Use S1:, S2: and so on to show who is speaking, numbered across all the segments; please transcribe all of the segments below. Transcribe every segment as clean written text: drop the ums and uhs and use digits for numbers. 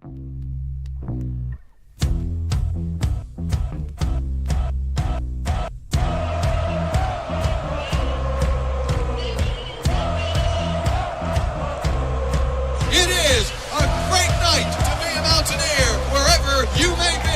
S1: It is a great night to be a Mountaineer wherever you may be.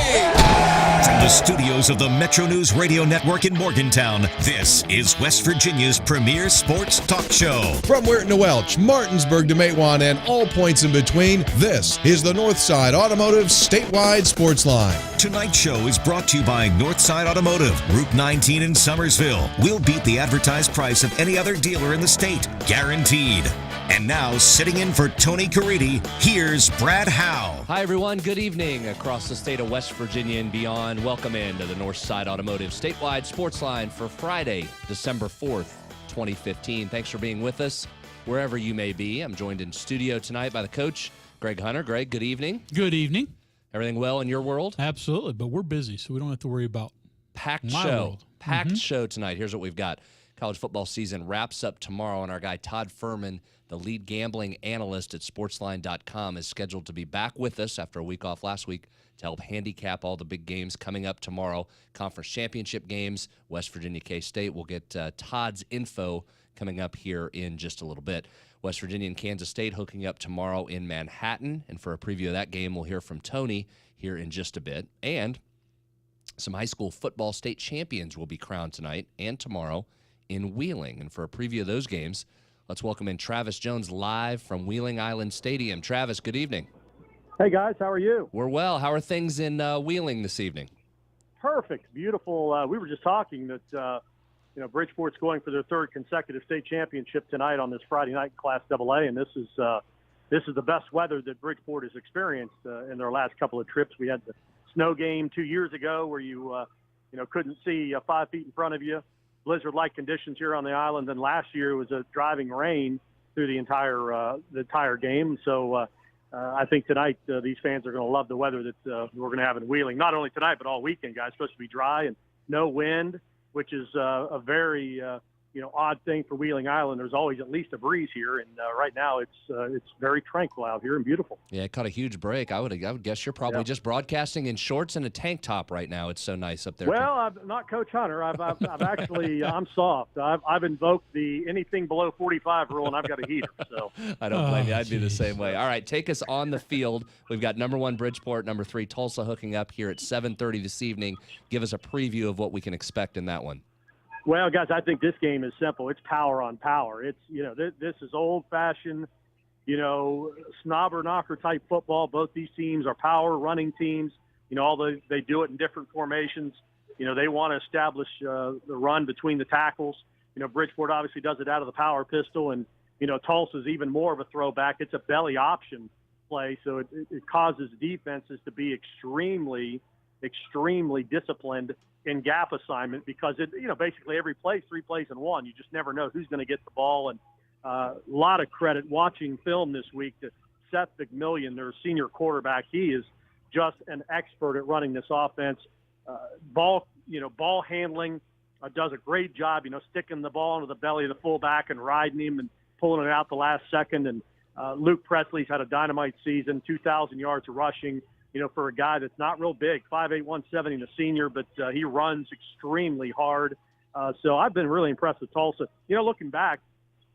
S2: From the studios of the Metro News Radio Network in Morgantown, this is West Virginia's premier sports talk show.
S3: From Weirton to Welch, Martinsburg to Matewan, and all points in between, this is the Northside Automotive Statewide Sportsline.
S2: Tonight's show is brought to you by Northside Automotive, Route 19 in Summersville. We'll beat the advertised price of any other dealer in the state, guaranteed. And now, sitting in for Tony Caridi, here's Brad Howe.
S4: Hi, everyone. Good evening across the state of West Virginia and beyond. Welcome into the Northside Automotive Statewide Sportsline for Friday, December 4th, 2015. Thanks for being with us wherever you may be. I'm joined in studio tonight by the coach, Greg Hunter. Greg, good evening.
S5: Good evening.
S4: Everything well in your world?
S5: Absolutely, but we're busy, so we don't have to worry about
S4: Packed
S5: my
S4: show.
S5: world.
S4: Packed show tonight. Here's what we've got. College football season wraps up tomorrow, and our guy Todd Furman, the lead gambling analyst at Sportsline.com, is scheduled to be back with us after a week off last week to help handicap all the big games coming up tomorrow. Conference championship games, West Virginia K-State. We'll get Todd's info coming up here in just a little bit. West Virginia and Kansas State hooking up tomorrow in Manhattan, and for a preview of that game, we'll hear from Tony here in just a bit. And some high school football state champions will be crowned tonight and tomorrow in Wheeling. And for a preview of those games, let's welcome in Travis Jones live from Wheeling Island Stadium. Travis, good evening.
S6: Hey, guys. How are you?
S4: We're well. How are things in Wheeling this evening?
S6: Perfect. Beautiful. We were just talking that, Bridgeport's going for their third consecutive state championship tonight on this Friday night in Class AA, and this is the best weather that Bridgeport has experienced in their last couple of trips. We had the snow game 2 years ago where you couldn't see 5 feet in front of you. Blizzard-like conditions here on the island. Then last year it was a driving rain through the entire game. So I think tonight these fans are going to love the weather that we're going to have in Wheeling. Not only tonight, but all weekend, guys. It's supposed to be dry and no wind, which is a very odd thing for Wheeling Island. There's always at least a breeze here, and right now it's very tranquil out here and beautiful.
S4: Yeah, it caught a huge break. I would guess you're probably just broadcasting in shorts and a tank top right now. It's so nice up there.
S6: Well, I'm not Coach Hunter. I've actually I'm soft. I've invoked the anything below 45 rule, and I've got a heater. So
S4: I don't blame you. I'd be the same way. All right, take us on the field. We've got number 1 Bridgeport, number 3 Tulsa hooking up here at 7:30 this evening. Give us a preview of what we can expect in that one.
S6: Well, guys, I think this game is simple. It's power on power. It's, this is old-fashioned, snobber knocker type football. Both these teams are power running teams. Although they do it in different formations. They want to establish the run between the tackles. Bridgeport obviously does it out of the power pistol, and Tulsa's even more of a throwback. It's a belly option play, so it causes defenses to be extremely disciplined in gap assignment because basically every play, 3 plays in one. You just never know who's going to get the ball. And a lot of credit watching film this week to Seth McMillian, their senior quarterback. He is just an expert at running this offense. Ball handling, does a great job, sticking the ball into the belly of the fullback and riding him and pulling it out the last second. And Luke Presley's had a dynamite season, 2,000 yards of rushing. For a guy that's not real big, 5'8", 170, and a senior, but he runs extremely hard. So I've been really impressed with Tulsa. Looking back,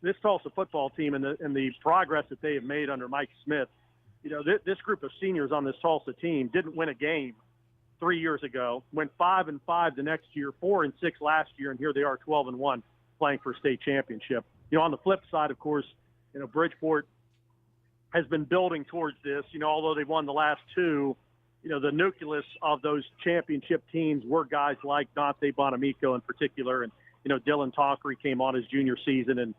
S6: this Tulsa football team and the progress that they have made under Mike Smith, this group of seniors on this Tulsa team didn't win a game 3 years ago, went 5-5 the next year, 4-6 last year, and here they are 12-1 playing for a state championship. On the flip side, of course, Bridgeport has been building towards this, although they've won the last 2, the nucleus of those championship teams were guys like Dante Bonamico in particular. And, Dylan Talkery came on his junior season. And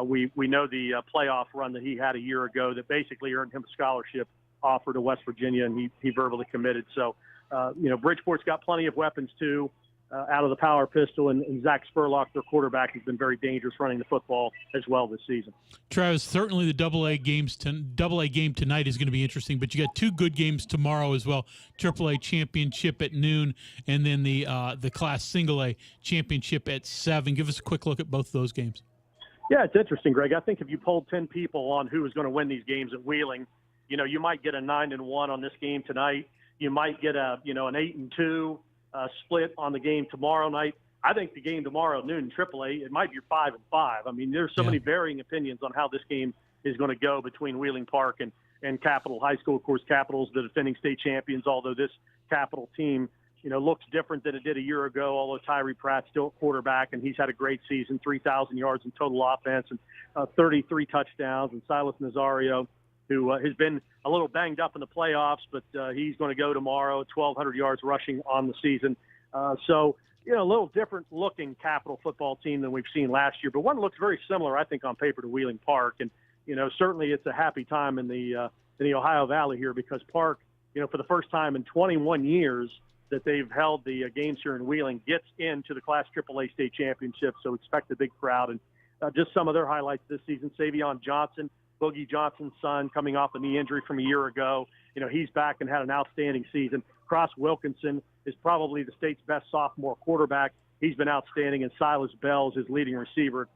S6: we know the playoff run that he had a year ago that basically earned him a scholarship offer to West Virginia, and he verbally committed. So, Bridgeport's got plenty of weapons too. Out of the power pistol, and Zach Spurlock, their quarterback, has been very dangerous running the football as well this season.
S5: Travis, certainly the double-A game tonight is going to be interesting, but you got 2 good games tomorrow as well. AAA championship at noon, and then the Class Single-A championship at 7. Give us a quick look at both those games.
S6: Yeah, it's interesting, Greg. I think if you polled 10 people on who was going to win these games at Wheeling, You might get a 9-1 on this game tonight. You might get an 8-2 split on the game tomorrow night. I think the game tomorrow at noon in AAA, it might be 5-5. I mean, there's so many varying opinions on how this game is going to go between Wheeling Park and Capital High School. Of course, Capital's the defending state champions, although this Capital team, looks different than it did a year ago, although Tyree Pratt's still at quarterback, and he's had a great season, 3,000 yards in total offense and 33 touchdowns. And Silas Nazario, who has been a little banged up in the playoffs, but he's going to go tomorrow, 1,200 yards rushing on the season. So, a little different looking Capital football team than we've seen last year, but one looks very similar, I think, on paper to Wheeling Park. And, certainly it's a happy time in the Ohio Valley here, because Park, for the first time in 21 years that they've held the games here in Wheeling, gets into the Class AAA state championship. So expect a big crowd. And just some of their highlights this season: Savion Johnson, Boogie Johnson's son, coming off a knee injury from a year ago. He's back and had an outstanding season. Cross Wilkinson is probably the state's best sophomore quarterback. He's been outstanding. And Silas Bell is his leading receiver.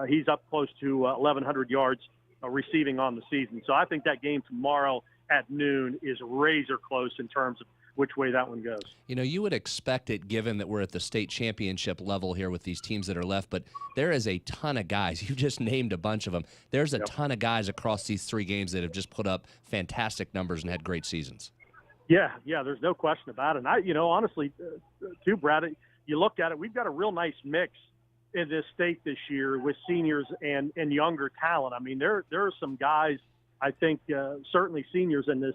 S6: He's up close to 1,100 yards receiving on the season. So I think that game tomorrow at noon is razor close in terms of which way that one goes.
S4: You would expect it, given that we're at the state championship level here with these teams that are left, but there is a ton of guys. You just named a bunch of them. There's a ton of guys across these three games that have just put up fantastic numbers and had great seasons.
S6: Yeah, there's no question about it. And honestly, too, Brad, you look at it, we've got a real nice mix in this state this year with seniors and younger talent. I mean, there are some guys, I think, certainly seniors in this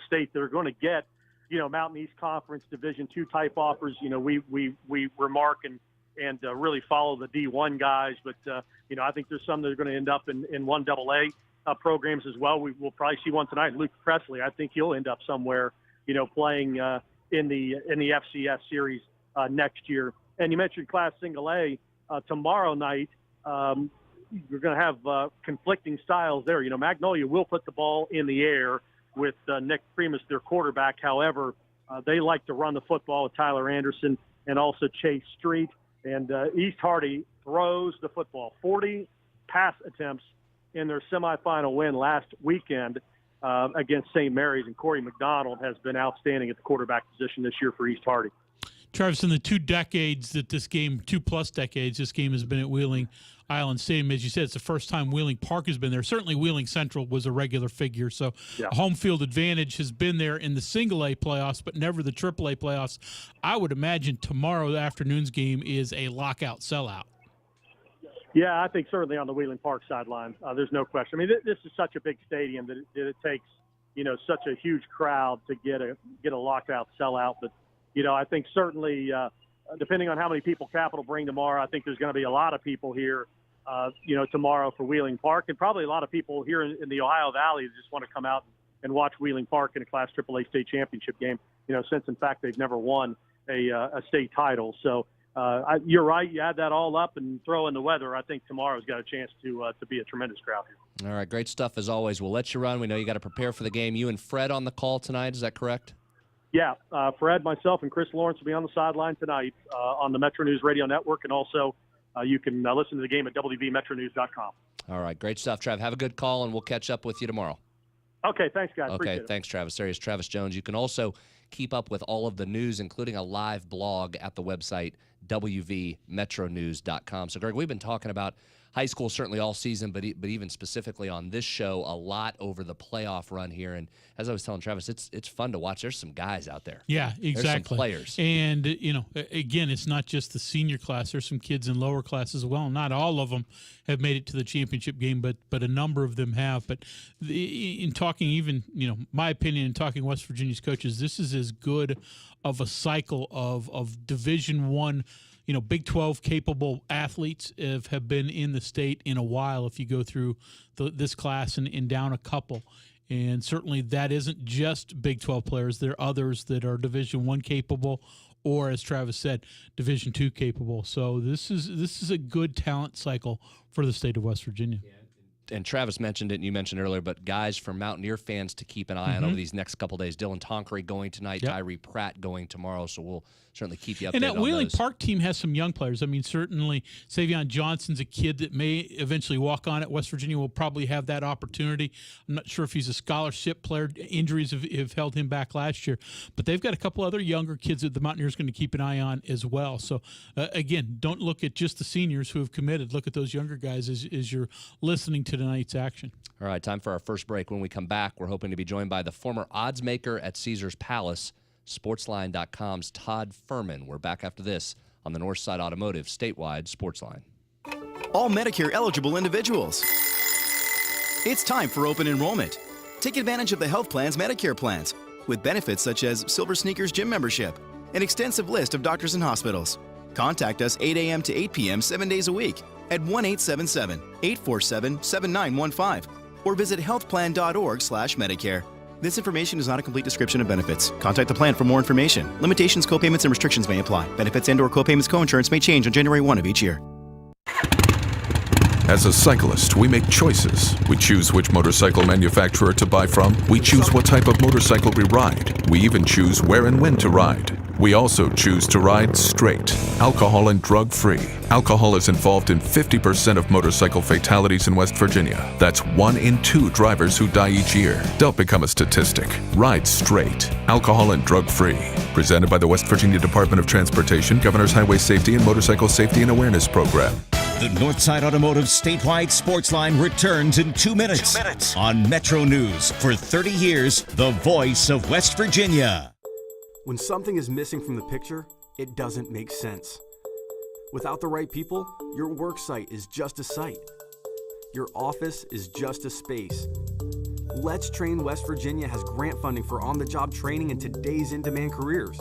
S6: state that are going to get, Mountain East Conference Division II type offers. We remark and really follow the D1 guys, but I think there's some that are going to end up in 1AA programs as well. We'll probably see one tonight. Luke Presley, I think he'll end up somewhere, playing in the FCS series next year. And you mentioned Class Single A tomorrow night. You're going to have conflicting styles there. Magnolia will put the ball in the air with Nick Primus, their quarterback. However, they like to run the football with Tyler Anderson and also Chase Street. And East Hardy throws the football. 40 pass attempts in their semifinal win last weekend against St. Mary's. And Corey McDonald has been outstanding at the quarterback position this year for East Hardy.
S5: Travis, in the 2 decades that this game, 2+ decades, this game has been at Wheeling Island Stadium, as you said, it's the first time Wheeling Park has been there. Certainly Wheeling Central was a regular figure, so a home field advantage has been there in the Single A playoffs, but never the AAA playoffs. I would imagine tomorrow afternoon's game is a lockout sellout.
S6: Yeah, I think certainly on the Wheeling Park sideline, there's no question. I mean, this is such a big stadium that it takes, such a huge crowd to get a lockout sellout. But, I think certainly depending on how many people Capital bring tomorrow, I think there's going to be a lot of people here, tomorrow for Wheeling Park, and probably a lot of people here in the Ohio Valley that just want to come out and watch Wheeling Park in a Class AAA state championship game, since, in fact, they've never won a state title. So you're right. You add that all up and throw in the weather, I think tomorrow's got a chance to be a tremendous crowd here.
S4: All right, great stuff as always. We'll let you run. We know you got to prepare for the game. You and Fred on the call tonight, is that correct?
S6: Yeah, Fred, myself, and Chris Lawrence will be on the sideline tonight on the Metro News Radio Network, and also you can listen to the game at wvmetronews.com.
S4: All right, great stuff, Trav. Have a good call, and we'll catch up with you tomorrow.
S6: Okay, thanks, guys.
S4: Okay,
S6: appreciate
S4: thanks, Travis. There is Travis Jones. You can also keep up with all of the news, including a live blog at the website, wvmetronews.com. So, Greg, we've been talking about high school certainly all season, but even specifically on this show, a lot over the playoff run here. And as I was telling Travis, it's fun to watch. There's some guys out there.
S5: Yeah, exactly.
S4: There's some players.
S5: And, again, it's not just the senior class. There's some kids in lower classes as well. Not all of them have made it to the championship game, but a number of them have. But in talking even, my opinion, in talking West Virginia's coaches, this is as good of a cycle of Division I, Big 12 capable athletes have been in the state in a while if you go through this class and down a couple. And certainly that isn't just Big 12 players. There are others that are Division I capable or, as Travis said, Division II capable. So this is a good talent cycle for the state of West Virginia.
S4: Yeah. And Travis mentioned it, and you mentioned earlier, but guys for Mountaineer fans to keep an eye on over these next couple days. Dylan Tonkery going tonight, Tyree Pratt going tomorrow, so we'll certainly keep you updated
S5: and that
S4: on
S5: Wheeling
S4: those.
S5: Park team has some young players. I mean, certainly Savion Johnson's a kid that may eventually walk on it. West Virginia will probably have that opportunity. I'm not sure if he's a scholarship player. Injuries have held him back last year. But they've got a couple other younger kids that the Mountaineers going to keep an eye on as well. So, again, don't look at just the seniors who have committed. Look at those younger guys as you're listening to tonight's action.
S4: All right, time for our first break. When we come back, we're hoping to be joined by the former odds maker at Caesars Palace, Sportsline.com's Todd Furman. We're back after this on the Northside Automotive Statewide Sportsline.
S7: All Medicare eligible individuals. It's time for open enrollment. Take advantage of the health plan's Medicare plans with benefits such as Silver Sneakers gym membership, an extensive list of doctors and hospitals. Contact us 8 a.m. to 8 p.m. 7 days a week at 1-877-847-7915 or visit healthplan.org/Medicare. This information is not a complete description of benefits. Contact the plan for more information. Limitations, copayments, and restrictions may apply. Benefits and/or copayments coinsurance may change on January 1 of each year.
S8: As a cyclist, we make choices. We choose which motorcycle manufacturer to buy from. We choose what type of motorcycle we ride. We even choose where and when to ride. We also choose to ride straight, alcohol and drug-free. Alcohol is involved in 50% of motorcycle fatalities in West Virginia. That's 1 in 2 drivers who die each year. Don't become a statistic. Ride straight, alcohol and drug-free. Presented by the West Virginia Department of Transportation, Governor's Highway Safety and Motorcycle Safety and Awareness Program.
S2: The Northside Automotive Statewide Sportsline returns in 2 minutes. On Metro News. For 30 years, the voice of West Virginia.
S9: When something is missing from the picture, it doesn't make sense. Without the right people, your work site is just a site. Your office is just a space. Let's Train West Virginia has grant funding for on-the-job training in today's in-demand careers.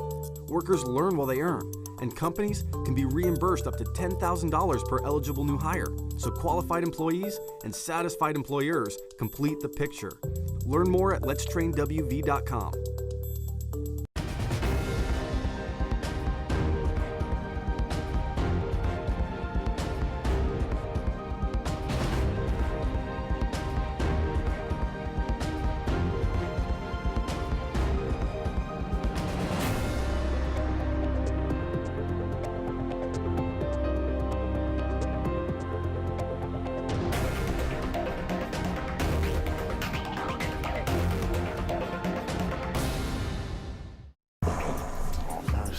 S9: Workers learn while they earn, and companies can be reimbursed up to $10,000 per eligible new hire. So qualified employees and satisfied employers complete the picture. Learn more at letstrainwv.com.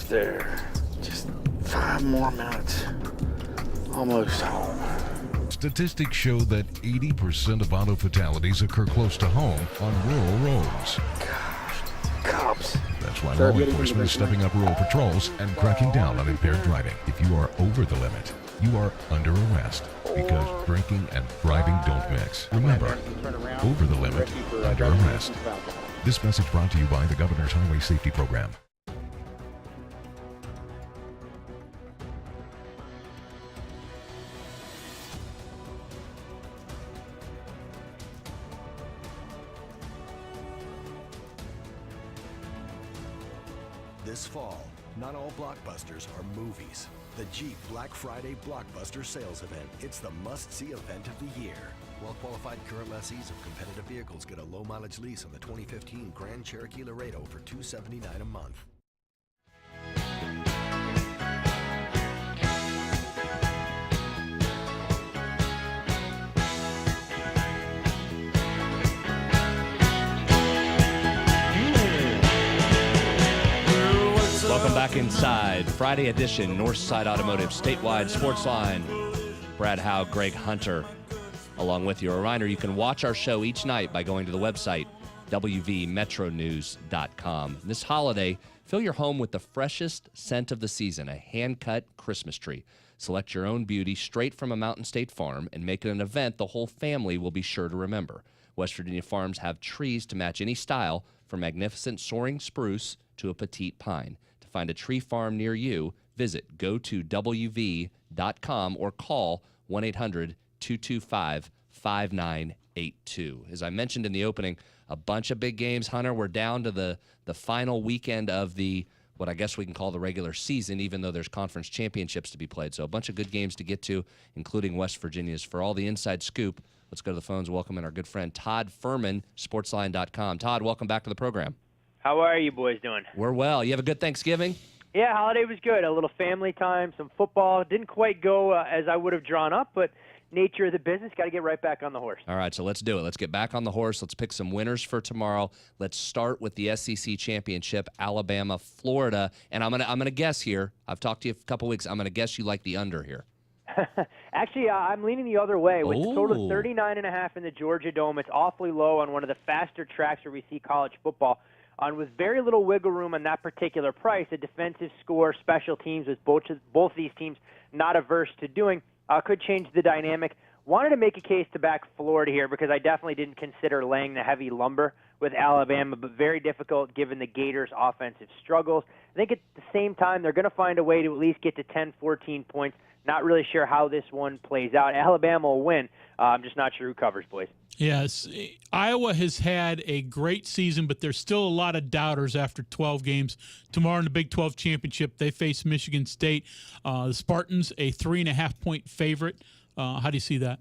S10: There. Just 5 more minutes. Almost home.
S11: Statistics show that 80% of auto fatalities occur close to home on rural roads.
S10: Gosh, cops.
S11: That's why law enforcement is stepping up rural patrols and cracking down on impaired driving. If you are over the limit, you are under arrest because drinking and driving don't mix. Remember, over the limit, under arrest. This message brought to you by the Governor's Highway Safety Program.
S12: This fall, not all blockbusters are movies. The Jeep Black Friday Blockbuster Sales Event. It's the must-see event of the year. Well-qualified current lessees of competitive vehicles get a low-mileage lease on the 2015 Grand Cherokee Laredo for $279 a month.
S4: Welcome back inside. Friday edition, Northside Automotive Statewide Sportsline. Brad Howe, Greg Hunter, along with you. A reminder, you can watch our show each night by going to the website, wvmetronews.com. This holiday, fill your home with the freshest scent of the season, a hand-cut Christmas tree. Select your own beauty straight from a Mountain State farm and make it an event the whole family will be sure to remember. West Virginia farms have trees to match any style, from magnificent soaring spruce to a petite pine. To find a tree farm near you, visit gotowv.com or call 1-800-225-5982. As I mentioned in the opening, a bunch of big games, Hunter. We're down to the final weekend of what I guess we can call the regular season, even though there's conference championships to be played. So a bunch of good games to get to, including West Virginia's. For all the inside scoop, Let's go to the phones. Welcome in our good friend Todd Furman, Sportsline.com. Todd, welcome back to the program.
S13: How are you boys doing?
S4: We're well. You have a good Thanksgiving?
S13: Yeah, holiday was good. A little family time, some football. Didn't quite go as I would have drawn up, but nature of the business, got to get right back on the horse.
S4: All right, so let's do it. Let's get back on the horse. Let's pick some winners for tomorrow. Let's start with the SEC Championship, Alabama, Florida. And I'm gonna guess here. I've talked to you a couple weeks. I'm going to guess you like the under here.
S13: Actually, I'm leaning the other way. With the total 39.5 in the Georgia Dome, it's awfully low on one of the faster tracks where we see college football. With very little wiggle room on that particular price, a defensive score, special teams, with both these teams not averse to doing, could change the dynamic. Wanted to make a case to back Florida here because I definitely didn't consider laying the heavy lumber with Alabama, but very difficult given the Gators' offensive struggles. I think at the same time they're going to find a way to at least get to 10, 14 points. Not really sure how this one plays out. Alabama will win. I'm just not sure who covers, boys.
S5: Yes, Iowa has had a great season, but there's still a lot of doubters after 12 games. Tomorrow in the Big 12 championship, they face Michigan State. The Spartans, a 3.5-point favorite. How do you see that?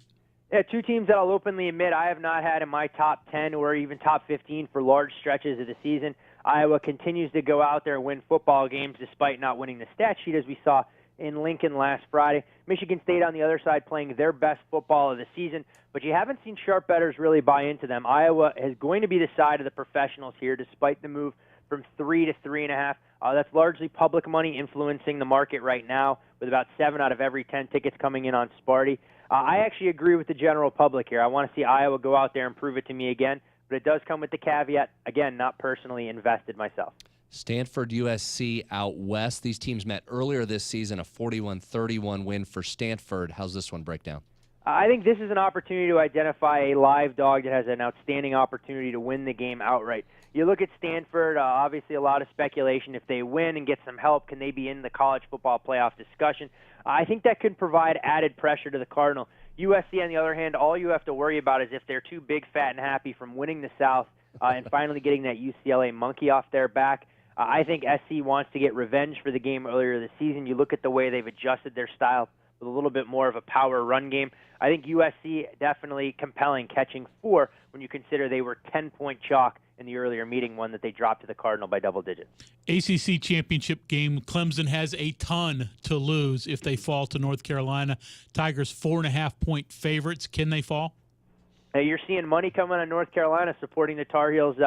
S13: Yeah, two teams that I'll openly admit I have not had in my top 10 or even top 15 for large stretches of the season. Iowa continues to go out there and win football games despite not winning the stat sheet, as we saw in Lincoln last Friday. Michigan State on the other side playing their best football of the season, but you haven't seen sharp bettors really buy into them. Iowa is going to be the side of the professionals here despite the move from 3 to 3.5. That's largely public money influencing the market right now with about 7 out of every 10 tickets coming in on Sparty. I actually agree with the general public here. I want to see Iowa go out there and prove it to me again, but it does come with the caveat, again, not personally invested myself.
S4: Stanford, USC out west. These teams met earlier this season, a 41-31 win for Stanford. How's this one break down?
S13: I think this is an opportunity to identify a live dog that has an outstanding opportunity to win the game outright. You look at Stanford, obviously a lot of speculation. If they win and get some help, can they be in the college football playoff discussion? I think that could provide added pressure to the Cardinal. USC, on the other hand, all you have to worry about is if they're too big, fat, and happy from winning the South and finally getting that UCLA monkey off their back. I think SC wants to get revenge for the game earlier this season. You look at the way they've adjusted their style with a little bit more of a power run game. I think USC definitely compelling, catching 4 when you consider they were 10-point chalk in the earlier meeting, one that they dropped to the Cardinal by double digits.
S5: ACC championship game, Clemson has a ton to lose if they fall to North Carolina. Tigers 4.5-point favorites. Can they fall?
S13: You're seeing money coming on North Carolina supporting the Tar Heels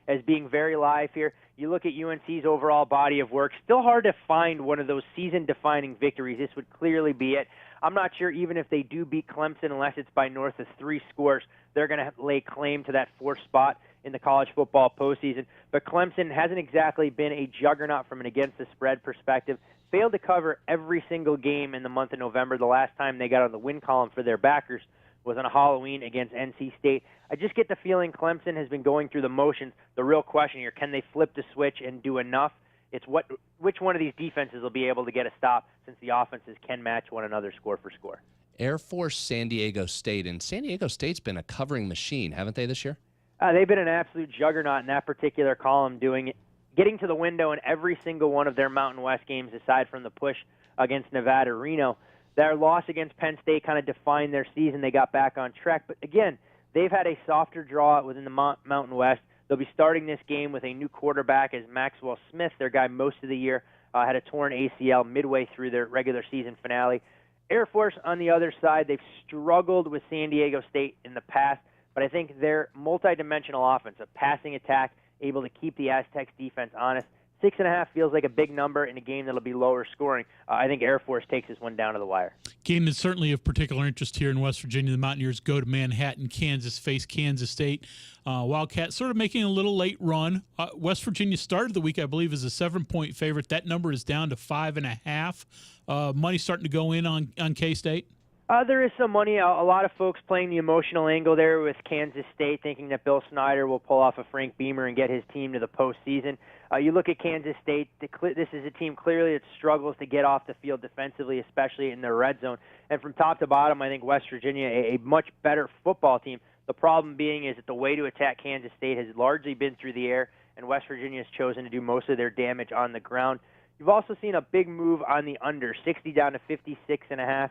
S13: as being very live here. You look at UNC's overall body of work, still hard to find one of those season-defining victories. This would clearly be it. I'm not sure even if they do beat Clemson, unless it's by north of 3 scores, they're going to lay claim to that 4th spot in the college football postseason. But Clemson hasn't exactly been a juggernaut from an against-the-spread perspective. Failed to cover every single game in the month of November. The last time they got on the win column for their backers was on a Halloween against NC State. I just get the feeling Clemson has been going through the motions. The real question here, can they flip the switch and do enough? It's which one of these defenses will be able to get a stop since the offenses can match one another score for score.
S4: Air Force, San Diego State. And San Diego State's been a covering machine, haven't they, this year?
S13: They've been an absolute juggernaut in that particular column, getting to the window in every single one of their Mountain West games aside from the push against Nevada Reno. Their loss against Penn State kind of defined their season. They got back on track. But, again, they've had a softer draw within the Mountain West. They'll be starting this game with a new quarterback as Maxwell Smith, their guy most of the year, had a torn ACL midway through their regular season finale. Air Force, on the other side, they've struggled with San Diego State in the past, but I think their multidimensional offense, a passing attack, able to keep the Aztecs defense honest. 6.5 feels like a big number in a game that'll be lower scoring. I think Air Force takes this one down to the wire.
S5: Game is certainly of particular interest here in West Virginia. The Mountaineers go to Manhattan, Kansas, face Kansas State. Wildcats sort of making a little late run. West Virginia started the week, I believe, as a 7-point favorite. That number is down to 5.5. Money starting to go in on K-State.
S13: There is some money. A lot of folks playing the emotional angle there with Kansas State, thinking that Bill Snyder will pull off a Frank Beamer and get his team to the postseason. You look at Kansas State, this is a team clearly that struggles to get off the field defensively, especially in their red zone. And from top to bottom, I think West Virginia, a much better football team. The problem being is that the way to attack Kansas State has largely been through the air, and West Virginia has chosen to do most of their damage on the ground. You've also seen a big move on the under, 60 down to 56.5.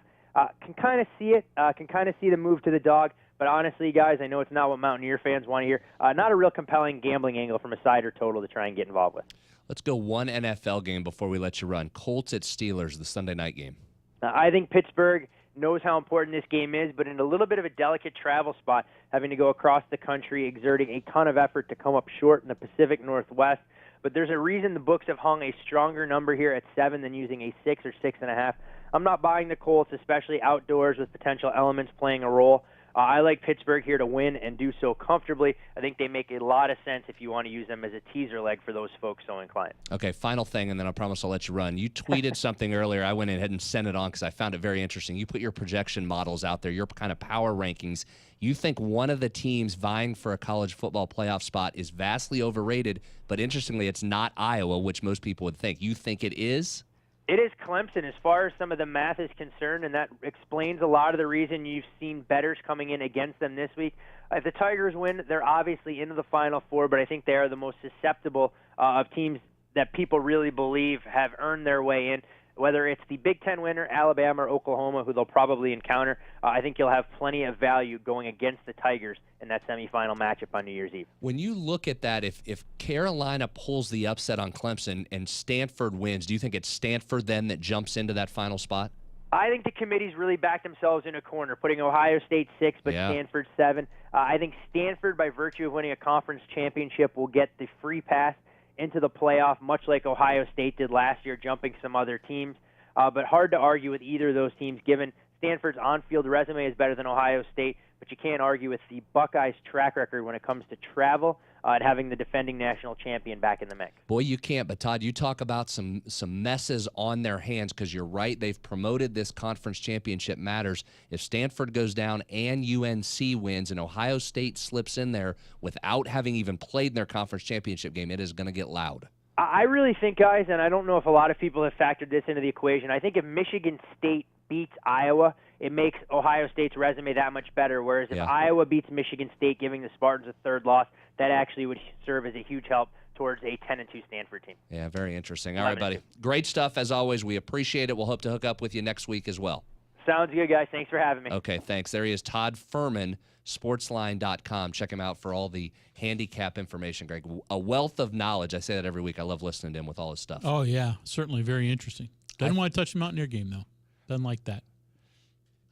S13: Can kind of see it, can kind of see the move to the dog, But honestly, guys, I know it's not what Mountaineer fans want to hear. Not a real compelling gambling angle from a side or total to try and get involved with.
S4: Let's go one NFL game before we let you run. Colts at Steelers, the Sunday night game.
S13: I think Pittsburgh knows how important this game is, but in a little bit of a delicate travel spot, having to go across the country, exerting a ton of effort to come up short in the Pacific Northwest. But there's a reason the books have hung a stronger number here at 7 than using a 6 or 6.5. I'm not buying the Colts, especially outdoors with potential elements playing a role. I like Pittsburgh here to win and do so comfortably. I think they make a lot of sense if you want to use them as a teaser leg for those folks so inclined.
S4: Okay, final thing, and then I promise I'll let you run. You tweeted something earlier. I went ahead and sent it on because I found it very interesting. You put your projection models out there, your kind of power rankings. You think one of the teams vying for a college football playoff spot is vastly overrated, but interestingly, it's not Iowa, which most people would think. You think it is?
S13: It is Clemson as far as some of the math is concerned, and that explains a lot of the reason you've seen bettors coming in against them this week. If the Tigers win, they're obviously into the Final Four, but I think they are the most susceptible of teams that people really believe have earned their way in. Whether it's the Big Ten winner, Alabama or Oklahoma, who they'll probably encounter, I think you'll have plenty of value going against the Tigers in that semifinal matchup on New Year's Eve.
S4: When you look at that, if Carolina pulls the upset on Clemson and Stanford wins, do you think it's Stanford then that jumps into that final spot?
S13: I think the committee's really backed themselves in a corner, putting Ohio State 6 but Stanford 7. I think Stanford, by virtue of winning a conference championship, will get the free pass into the playoff, much like Ohio State did last year, jumping some other teams. But hard to argue with either of those teams, given Stanford's on-field resume is better than Ohio State, but you can't argue with the Buckeyes' track record when it comes to travel and having the defending national champion back in the mix.
S4: Boy, you can't. But, Todd, you talk about some messes on their hands because you're right. They've promoted this conference championship matters. If Stanford goes down and UNC wins and Ohio State slips in there without having even played in their conference championship game, it is going to get loud.
S13: I really think, guys, and I don't know if a lot of people have factored this into the equation, I think if Michigan State beats Iowa, it makes Ohio State's resume that much better, whereas if Iowa beats Michigan State, giving the Spartans a third loss, that actually would serve as a huge help towards a 10-2 Stanford team.
S4: Yeah, very interesting. All right, buddy. Great stuff, as always. We appreciate it. We'll hope to hook up with you next week as well.
S13: Sounds good, guys. Thanks for having me.
S4: Okay, thanks. There he is, Todd Furman, Sportsline.com. Check him out for all the handicap information, Greg. A wealth of knowledge. I say that every week. I love listening to him with all his stuff.
S5: Oh, yeah. Certainly very interesting. Doesn't want to touch the Mountaineer game, though. Doesn't like that.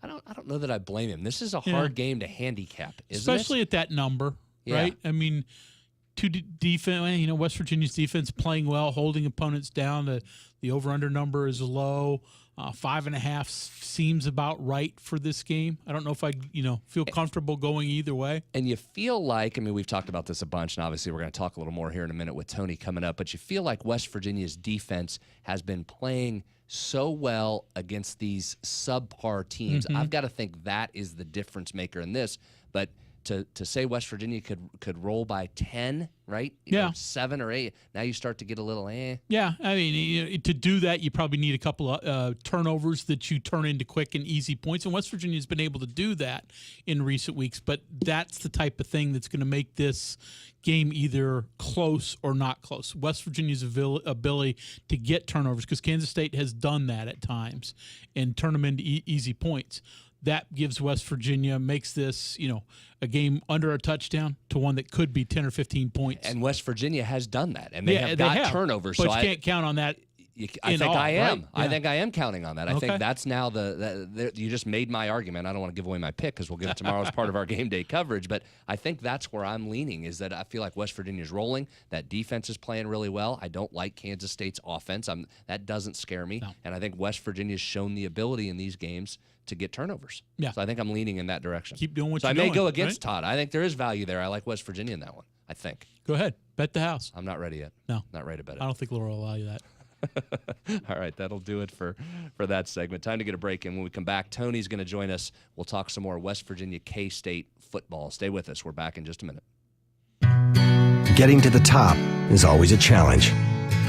S4: I don't know that I blame him. This is a hard game to handicap, isn't
S5: Especially at that number, right? I mean, defense. West Virginia's defense playing well, holding opponents down. The over/under number is low. 5.5 seems about right for this game. I don't know if I feel comfortable going either way.
S4: And you feel like, we've talked about this a bunch, and obviously we're going to talk a little more here in a minute with Tony coming up, but you feel like West Virginia's defense has been playing so well against these subpar teams. I've got to think that is the difference maker in this. But to say West Virginia could roll by 10, right? 7 or 8. Now you start to get a little
S5: Yeah, to do that, you probably need a couple of turnovers that you turn into quick and easy points. And West Virginia's been able to do that in recent weeks. But that's the type of thing that's going to make this game either close or not close. West Virginia's ability to get turnovers, because Kansas State has done that at times, and turn them into easy points. That gives West Virginia, makes this, a game under a touchdown to one that could be 10 or 15 points.
S4: And West Virginia has done that, and they have got turnovers.
S5: But you can't count on that.
S4: I think I am.
S5: Right?
S4: I think I am counting on that. I think that's now you just made my argument. I don't want to give away my pick because we'll give it tomorrow as part of our game day coverage. But I think that's where I'm leaning, is that I feel like West Virginia's rolling. That defense is playing really well. I don't like Kansas State's offense. That doesn't scare me. No. And I think West Virginia's shown the ability in these games to get turnovers.
S5: Yeah.
S4: So I think I'm leaning in that direction.
S5: Keep doing what
S4: you're
S5: doing.
S4: I may go against Todd. I think there is value there. I like West Virginia in that one, I think.
S5: Go ahead. Bet the house.
S4: I'm not ready yet.
S5: No.
S4: Not ready to bet it.
S5: I don't think Laura will allow you that.
S4: All right, that'll do it for that segment. Time to get a break, and when we come back, Tony's going to join us. We'll talk some more West Virginia K-State football. Stay with us. We're back in just a minute.
S12: Getting to the top is always a challenge.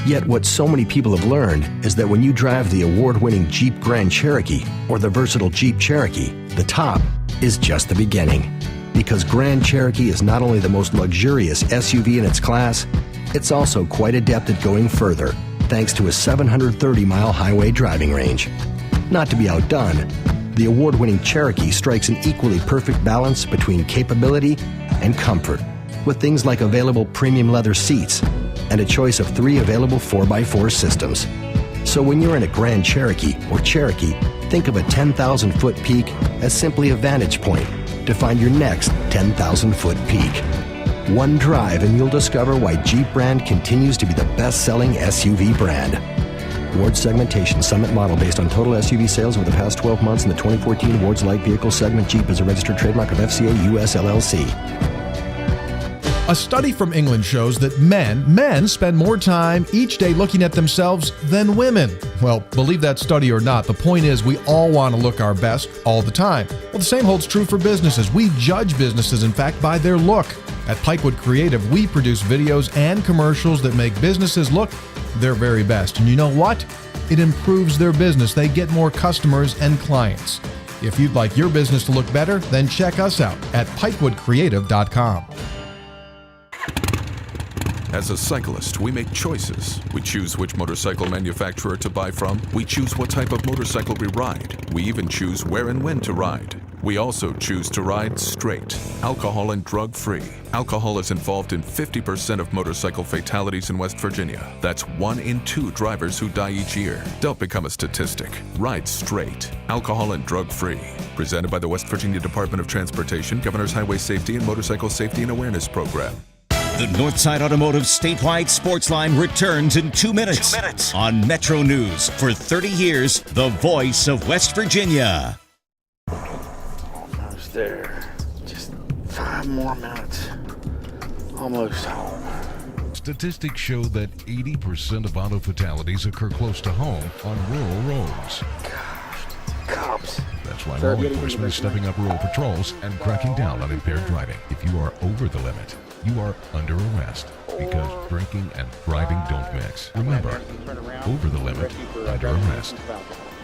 S12: Yet what so many people have learned is that when you drive the award-winning Jeep Grand Cherokee or the versatile Jeep Cherokee, the top is just the beginning. Because Grand Cherokee is not only the most luxurious SUV in its class, it's also quite adept at going further, thanks to a 730-mile highway driving range. Not to be outdone, the award-winning Cherokee strikes an equally perfect balance between capability and comfort, with things like available premium leather seats and a choice of 3 available 4x4 systems. So when you're in a Grand Cherokee or Cherokee, think of a 10,000-foot peak as simply a vantage point to find your next 10,000-foot peak. One drive and you'll discover why Jeep brand continues to be the best-selling SUV brand. Award segmentation, Summit model based on total SUV sales over the past 12 months in the 2014 Awards Light Vehicle segment. Jeep is a registered trademark of FCA US LLC.
S3: A study from England shows that men spend more time each day looking at themselves than women. Well, believe that study or not, the point is we all want to look our best all the time. Well, the same holds true for businesses. We judge businesses, in fact, by their look. At Pikewood Creative, we produce videos and commercials that make businesses look their very best. And you know what? It improves their business. They get more customers and clients. If you'd like your business to look better, then check us out at pikewoodcreative.com.
S8: As a cyclist, we make choices. We choose which motorcycle manufacturer to buy from. We choose what type of motorcycle we ride. We even choose where and when to ride. We also choose to ride straight, alcohol and drug-free. Alcohol is involved in 50% of motorcycle fatalities in West Virginia. That's 1 in 2 drivers who die each year. Don't become a statistic. Ride straight, alcohol and drug-free. Presented by the West Virginia Department of Transportation, Governor's Highway Safety and Motorcycle Safety and Awareness Program.
S2: The Northside Automotive Statewide Sportsline returns in 2 minutes. On Metro News. For 30 years, the voice of West Virginia.
S10: Almost there. Just 5 more minutes. Almost home.
S11: Statistics show that 80% of auto fatalities occur close to home on rural roads.
S10: Cops.
S11: That's why law enforcement is stepping up rural patrols and cracking down on impaired driving. If you are over the limit, you are under arrest because drinking and driving don't mix. Remember, over the limit, under arrest.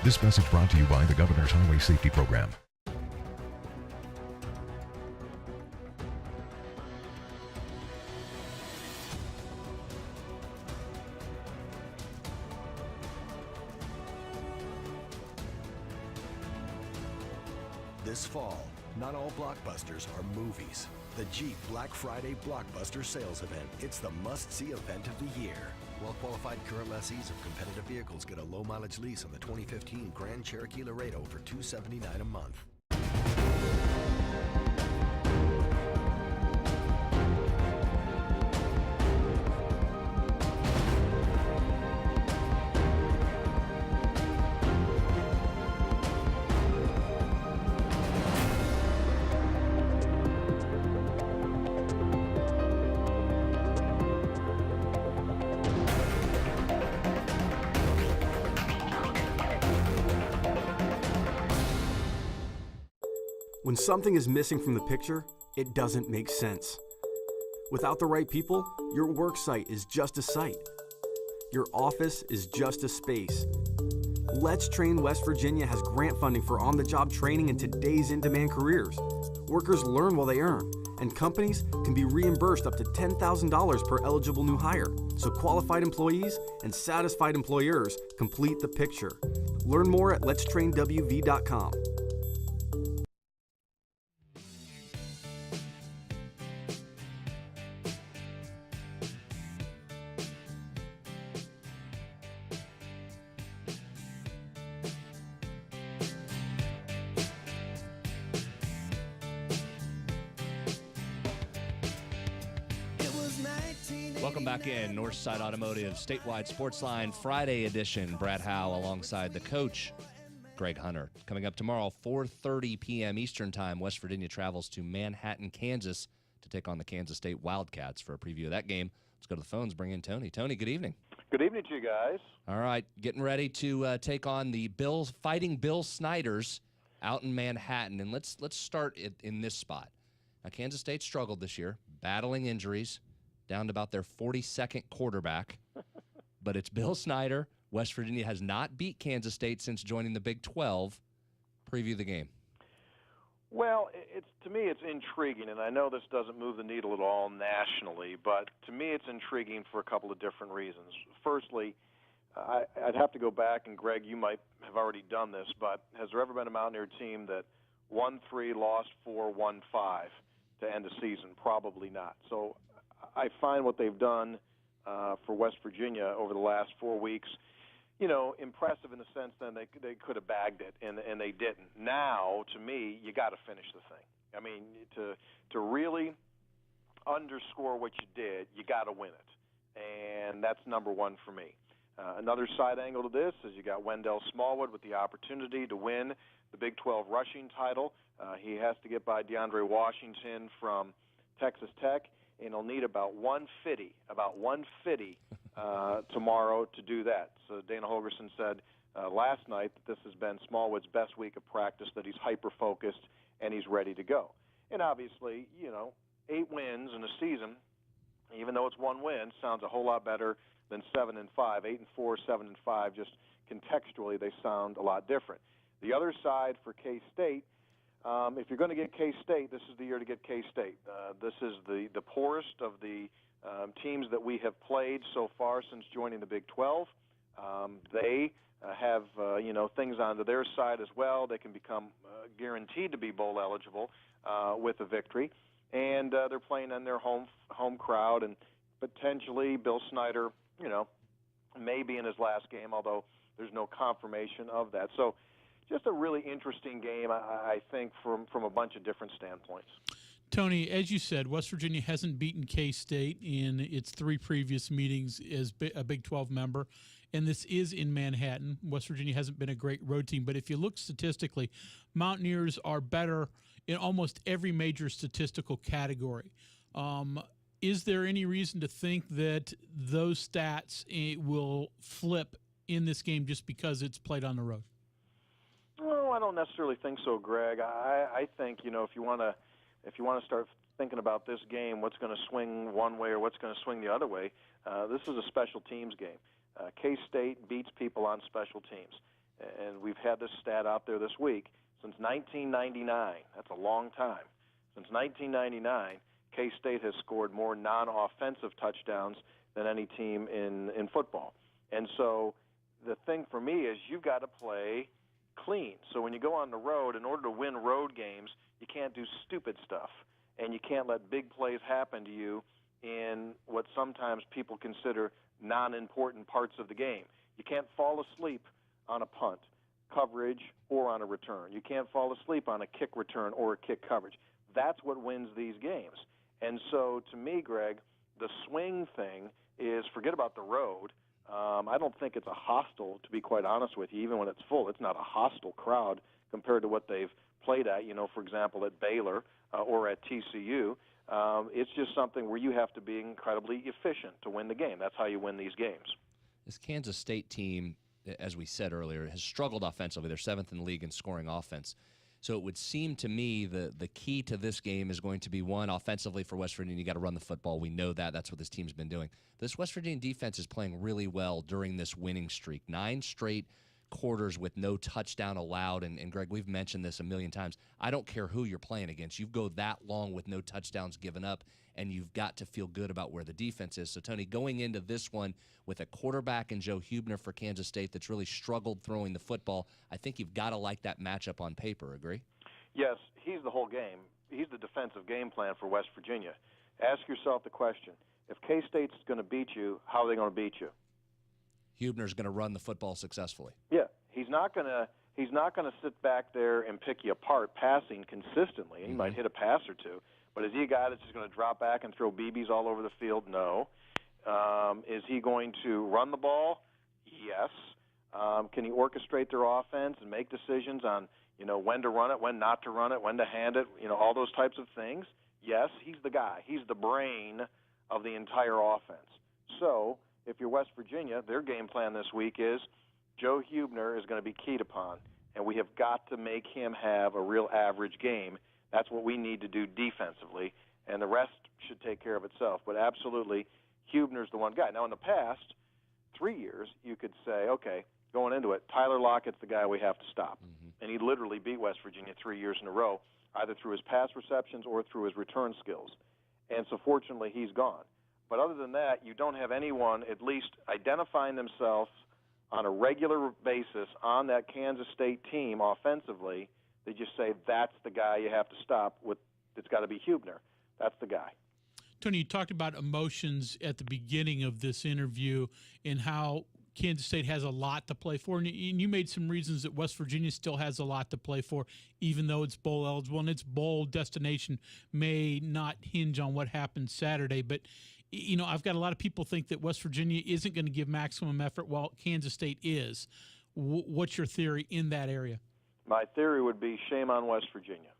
S11: This message brought to you by the Governor's Highway Safety Program.
S12: This fall, not all blockbusters are movies. The Jeep Black Friday Blockbuster Sales Event. It's the must-see event of the year. Well-qualified current lessees of competitive vehicles get a low-mileage lease on the 2015 Grand Cherokee Laredo for $279 a month.
S9: When something is missing from the picture, it doesn't make sense. Without the right people, your work site is just a site. Your office is just a space. Let's Train West Virginia has grant funding for on-the-job training in today's in-demand careers. Workers learn while they earn, and companies can be reimbursed up to $10,000 per eligible new hire. So qualified employees and satisfied employers complete the picture. Learn more at letstrainwv.com.
S4: Welcome back in. Northside Automotive Statewide Sportsline Friday edition. Brad Howe alongside the coach, Greg Hunter. Coming up tomorrow, 4:30 p.m. Eastern Time, West Virginia travels to Manhattan, Kansas to take on the Kansas State Wildcats. For a preview of that game, let's go to the phones, bring in Tony. Tony, good evening.
S14: Good evening to you guys.
S4: All right, getting ready to take on the Fighting Bill Snyders out in Manhattan. And let's start in this spot. Now, Kansas State struggled this year, battling injuries, down to about their 42nd quarterback. But it's Bill Snyder. West Virginia has not beat Kansas State since joining the Big 12. Preview the game.
S14: Well, to me, it's intriguing, and I know this doesn't move the needle at all nationally, but to me it's intriguing for a couple of different reasons. Firstly, I'd have to go back, and Greg, you might have already done this, but has there ever been a Mountaineer team that won 3, lost 4, won 5 to end the season? Probably not. So I find what they've done for West Virginia over the last 4 weeks, impressive in the sense that they could have bagged it, and they didn't. Now, to me, you got to finish the thing. I mean, to really underscore what you did, you got to win it, and that's number one for me. Another side angle to this is you got Wendell Smallwood with the opportunity to win the Big 12 rushing title. He has to get by DeAndre Washington from Texas Tech, and he'll need about 150 tomorrow to do that. So Dana Holgerson said last night that this has been Smallwood's best week of practice, that he's hyper-focused and he's ready to go. And obviously, 8 wins in a season, even though it's 1 win, sounds a whole lot better than 7-5. 8-4, 7-5, just contextually they sound a lot different. The other side for K-State, if you're going to get K-State, this is the year to get K-State. This is the poorest of the teams that we have played so far since joining the Big 12. They have things onto their side as well. They can become guaranteed to be bowl eligible with a victory, and they're playing in their home crowd, and potentially Bill Snyder, may be in his last game, although there's no confirmation of that. So just a really interesting game, I think, from a bunch of different standpoints.
S5: Tony, as you said, West Virginia hasn't beaten K-State in its 3 previous meetings as a Big 12 member, and this is in Manhattan. West Virginia hasn't been a great road team, but if you look statistically, Mountaineers are better in almost every major statistical category. Is there any reason to think that those stats will flip in this game just because it's played on the road?
S14: No, I don't necessarily think so, Greg. I think, if you want to start thinking about this game, what's going to swing one way or what's going to swing the other way, this is a special teams game. K-State beats people on special teams, and we've had this stat out there this week. Since 1999, that's a long time. Since 1999, K-State has scored more non-offensive touchdowns than any team in football. And so the thing for me is you've got to play clean. So when you go on the road, in order to win road games, you can't do stupid stuff, and you can't let big plays happen to you in what sometimes people consider non-important parts of the game. You can't fall asleep on a punt coverage or on a return. You can't fall asleep on a kick return or a kick coverage. That's what wins these games. And so, to me, Greg, the swing thing is forget about the road. I don't think it's a hostile, to be quite honest with you. Even when it's full, it's not a hostile crowd compared to what they've played at, for example, at Baylor or at TCU. It's just something where you have to be incredibly efficient to win the game. That's how you win these games.
S4: This Kansas State team, as we said earlier, has struggled offensively. They're 7th in the league in scoring offense. So it would seem to me the key to this game is going to be, one, offensively for West Virginia, you got to run the football. We know that. That's what this team's been doing. This West Virginia defense is playing really well during this winning streak. 9 straight quarters with no touchdown allowed. And Greg, we've mentioned this a million times. I don't care who you're playing against. You go that long with no touchdowns given up, and you've got to feel good about where the defense is. So, Tony, going into this one with a quarterback in Joe Huebner for Kansas State that's really struggled throwing the football, I think you've got to like that matchup on paper. Agree?
S14: Yes, he's the whole game. He's the defensive game plan for West Virginia. Ask yourself the question, if K-State's going to beat you, how are they going to beat you?
S4: Huebner's going to run the football successfully.
S14: Yeah, he's not going to sit back there and pick you apart passing consistently. He might hit a pass or two, but is he a guy that's just going to drop back and throw BBs all over the field? No. Is he going to run the ball? Yes. Can he orchestrate their offense and make decisions on when to run it, when not to run it, when to hand it, all those types of things? Yes, he's the guy. He's the brain of the entire offense. So if you're West Virginia, their game plan this week is Joe Huebner is going to be keyed upon, and we have got to make him have a real average game. That's what we need to do defensively, and the rest should take care of itself. But absolutely, Huebner's the one guy. Now, in the past 3 years, you could say, okay, going into it, Tyler Lockett's the guy we have to stop. And he literally beat West Virginia 3 years in a row, either through his pass receptions or through his return skills. And so fortunately, he's gone. But other than that, you don't have anyone at least identifying themselves on a regular basis on that Kansas State team offensively, they just say that's the guy you have to stop with. It's got to be Hubner. That's the guy.
S5: Tony, you talked about emotions at the beginning of this interview and how Kansas State has a lot to play for, and you made some reasons that West Virginia still has a lot to play for, even though it's bowl eligible, and its bowl destination may not hinge on what happens Saturday. But, you know, I've got a lot of people think that West Virginia isn't going to give maximum effort while Kansas State is. What's your theory in that area?
S14: My theory would be shame on West Virginia.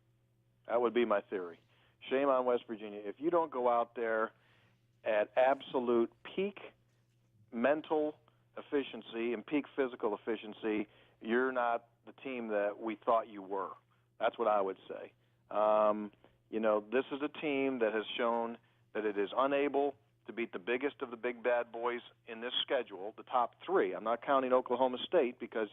S14: That would be my theory. Shame on West Virginia. If you don't go out there at absolute peak mental efficiency and peak physical efficiency, you're not the team that we thought you were. That's what I would say. You know, this is a team that has shown that it is unable to beat the biggest of the big bad boys in this schedule, the top three. I'm not counting Oklahoma State because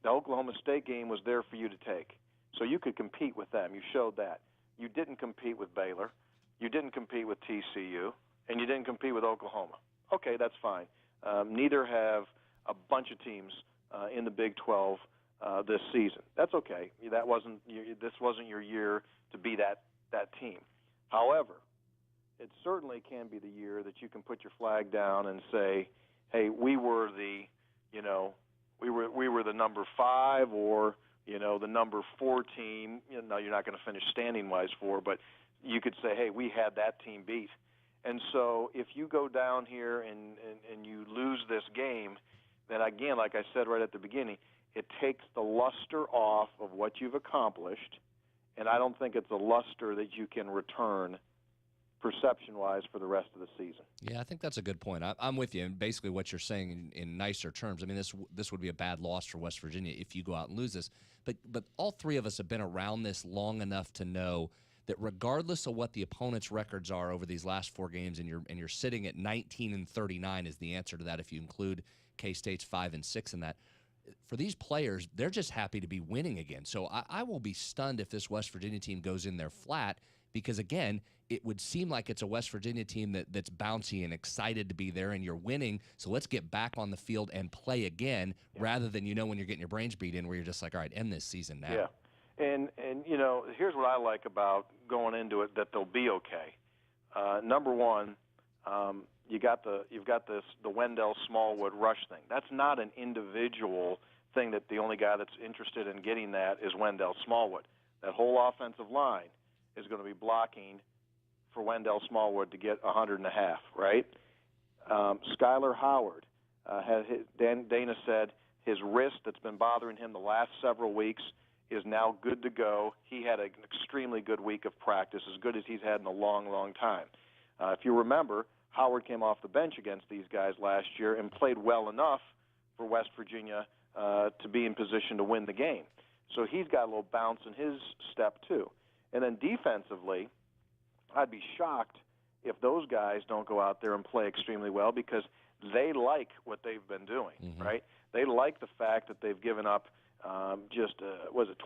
S14: the Oklahoma State game was there for you to take. So you could compete with them. You showed that. You didn't compete with Baylor. You didn't compete with TCU. And you didn't compete with Oklahoma. Okay, that's fine. Neither have a bunch of teams in the Big 12 this season. That's okay. This wasn't your year to be that team. However, it certainly can be the year that you can put your flag down and say, "Hey, we were the number 5 or the number 4 team." You're not going to finish standing wise for, but you could say, "Hey, we had that team beat." And so if you go down here and you lose this game, then again, like I said right at the beginning, it takes the luster off of what you've accomplished, and I don't think it's a luster that you can return perception-wise for the rest of the season.
S4: Yeah, I think that's a good point. I'm with you. And basically what you're saying in nicer terms, I mean, this would be a bad loss for West Virginia if you go out and lose this. But all three of us have been around this long enough to know that regardless of what the opponent's records are over these last 4 games, and you're sitting at 19-39 is the answer to that if you include K-State's 5-6 in that. For these players, they're just happy to be winning again. So I will be stunned if this West Virginia team goes in there flat because, again, it would seem like it's a West Virginia team that's bouncy and excited to be there, and you're winning, so let's get back on the field and play again rather than, when you're getting your brains beat in where you're just like, all right, end this season now.
S14: Yeah. And here's what I like about going into it, that they'll be okay. Number one, you've got the Wendell Smallwood rush thing. That's not an individual thing that the only guy that's interested in getting that is Wendell Smallwood. That whole offensive line is going to be blocking for Wendell Smallwood to get 100.5, right? Skylar Howard, Dana said his wrist that's been bothering him the last several weeks is now good to go. He had an extremely good week of practice, as good as he's had in a long, long time. If you remember, Howard came off the bench against these guys last year and played well enough for West Virginia to be in position to win the game. So he's got a little bounce in his step too. And then defensively, I'd be shocked if those guys don't go out there and play extremely well because they like what they've been doing, right? They like the fact that they've given up